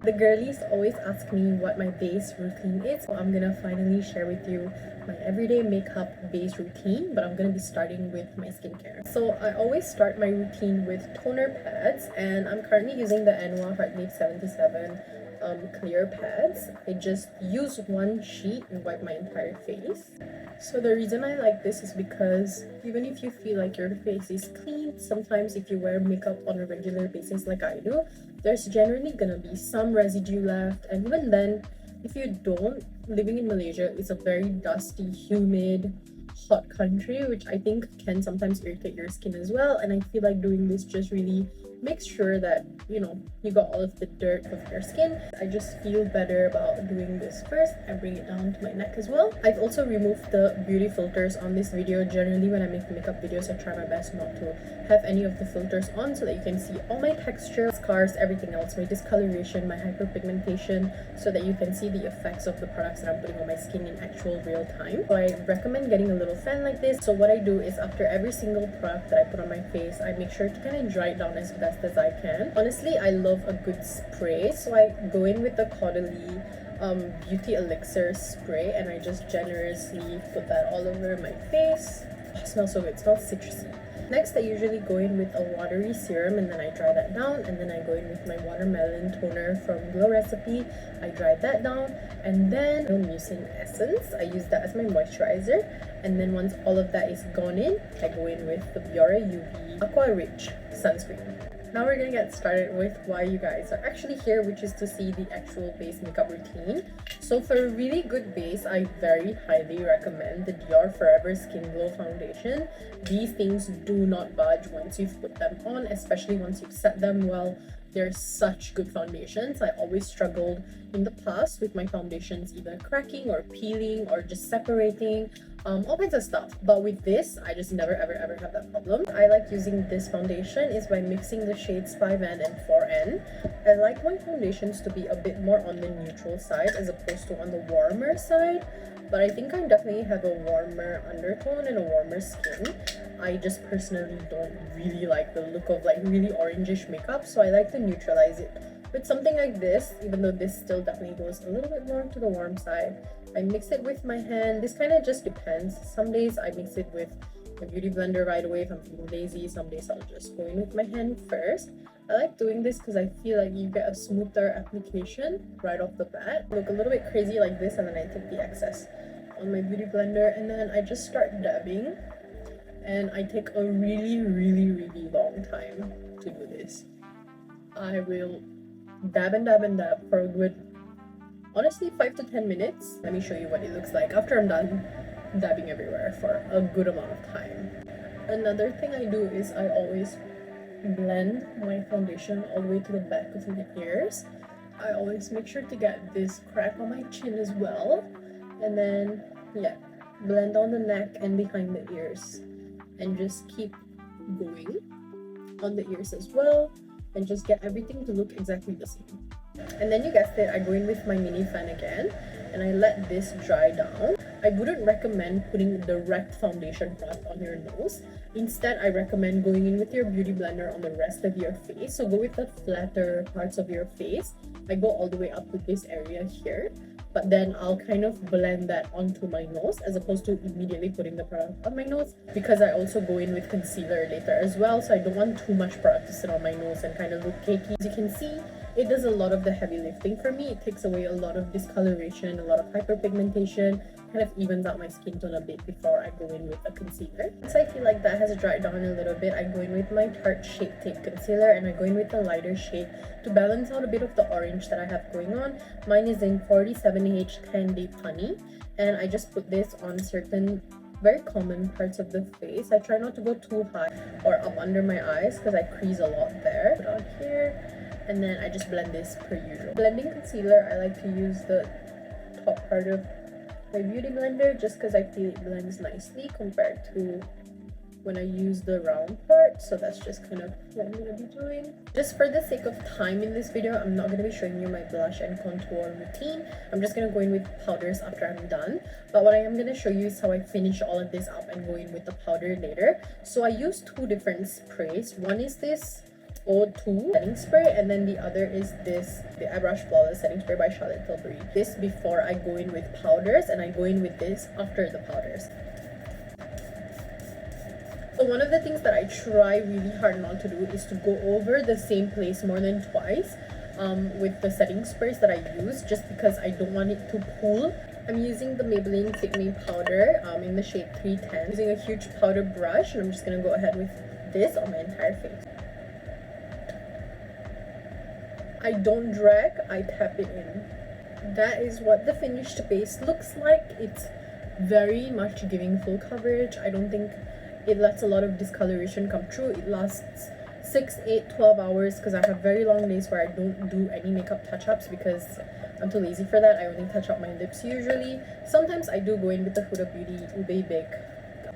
The girlies always ask me what my base routine is, so I'm gonna finally share with you my everyday makeup base routine, but I'm gonna be starting with my skincare. So I always start my routine with toner pads, and I'm currently using the Anwar Heartmate 77 clear pads. I just use one sheet and wipe my entire face. So the reason I like this is because even if you feel like your face is clean, sometimes if you wear makeup on a regular basis like I do, there's generally gonna be some residue left, and even then, if you don't, living in Malaysia is a very dusty, humid, hot country, which I think can sometimes irritate your skin as well, and I feel like doing this just really makes sure that you got all of the dirt of your skin. I just feel better about doing this first and bring it down to my neck as well. I've also removed the beauty filters on this video. Generally when I make makeup videos, I try my best not to have any of the filters on so that you can see all my texture, scars, everything else, my discoloration, my hyperpigmentation, so that you can see the effects of the products that I'm putting on my skin in actual real time. So I recommend getting a little fan like this. So what I do is after every single product that I put on my face, I make sure to kind of dry it down as best as I can. Honestly, I love a good spray, so I go in with the Caudalie Beauty Elixir spray, and I just generously put that all over my face. Oh, it smells so good. It smells citrusy. Next, I usually go in with a watery serum, and then I dry that down, and then I go in with my watermelon toner from Glow Recipe. I dry that down, and then I'm using Essence. I use that as my moisturizer, and then once all of that is gone in, I go in with the Biore UV Aqua Rich sunscreen. Now we're gonna get started with why you guys are actually here, which is to see the actual base makeup routine. So for a really good base, I very highly recommend the Dior Forever Skin Glow Foundation. These things do not budge once you've put them on, especially once you've set them well. They're such good foundations. I always struggled in the past with my foundations either cracking or peeling or just separating, all kinds of stuff. But with this, I just never ever have that problem. I like using this foundation is by mixing the shades 5N and 4N. I like my foundations to be a bit more on the neutral side as opposed to on the warmer side, but I think I definitely have a warmer undertone and a warmer skin. I just personally don't really like the look of like really orangish makeup, so I like to neutralize it with something like this, even though this still definitely goes a little bit more to the warm side. I mix it with my hand. This kind of just depends. Some days I mix it with a beauty blender right away if I'm feeling lazy. Some days I'll just go in with my hand first. I like doing this because I feel like you get a smoother application right off the bat. Look a little bit crazy like this, and then I take the excess on my beauty blender, and then I just start dabbing. And I take a really long time to do this. I will dab and dab for a good, honestly, 5 to 10 minutes. Let me show you what it looks like after I'm done dabbing everywhere for a good amount of time. Another thing I do is I always blend my foundation all the way to the back of my ears. I always make sure to get this crack on my chin as well, and then blend on the neck and behind the ears, and just keep going on the ears as well, and just get everything to look exactly the same. And then you guessed it, I go in with my mini fan again, and I let this dry down. I wouldn't recommend putting direct foundation product on your nose. Instead, I recommend going in with your beauty blender on the rest of your face. So go with the flatter parts of your face. I go all the way up to this area here, but then I'll kind of blend that onto my nose as opposed to immediately putting the product on my nose, because I also go in with concealer later as well, so I don't want too much product to sit on my nose and kind of look cakey. As you can see, it does a lot of the heavy lifting for me. It takes away a lot of discoloration, a lot of hyperpigmentation, kind of evens out my skin tone a bit before I go in with a concealer. Once I feel like that has dried down a little bit, I go in with my Tarte Shape Tape Concealer, and I go in with a lighter shade to balance out a bit of the orange that I have going on. Mine is in 47H Candy Honey, and I just put this on certain very common parts of the face. I try not to go too high or up under my eyes because I crease a lot there. Put on here, and then I just blend this per usual. Blending concealer, I like to use the top part of my beauty blender just because I feel it blends nicely compared to when I use the round part. So that's just kind of what I'm going to be doing. Just for the sake of time in this video, I'm not going to be showing you my blush and contour routine. I'm just going to go in with powders after I'm done. But what I am going to show you is how I finish all of this up and go in with the powder later. So I use two different sprays. One is this O2 setting spray, and then the other is this, the Eyebrush Flawless Setting Spray by Charlotte Tilbury. This before I go in with powders, and I go in with this after the powders. So one of the things that I try really hard not to do is to go over the same place more than twice with the setting sprays that I use, just because I don't want it to pool. I'm using the Maybelline Fit Me powder in the shade 310. I'm using a huge powder brush, and I'm just gonna go ahead with this on my entire face. I don't drag, I tap it in. That is what the finished base looks like. It's very much giving full coverage. I don't think it lets a lot of discoloration come through. It lasts 6, 8, 12 hours because I have very long days where I don't do any makeup touch-ups because I'm too lazy for that. I only touch up my lips usually. Sometimes I do go in with the Huda Beauty Ube Big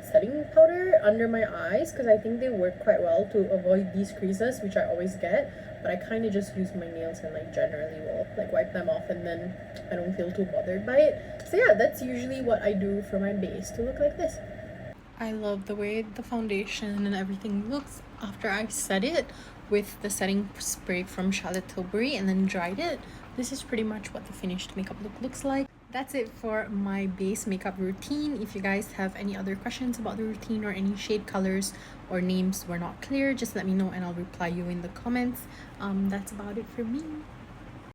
setting powder under my eyes because I think they work quite well to avoid these creases, which I always get. But I kind of just use my nails and like generally will like wipe them off, and then I don't feel too bothered by it. So yeah, that's usually what I do for my base to look like this. I love the way the foundation and everything looks after I set it with the setting spray from Charlotte Tilbury and then dried it. This is pretty much what the finished makeup look looks like. That's it for my base makeup routine. If you guys have any other questions about the routine or any shade colors or names were not clear, just let me know and I'll reply you in the comments. That's about it for me.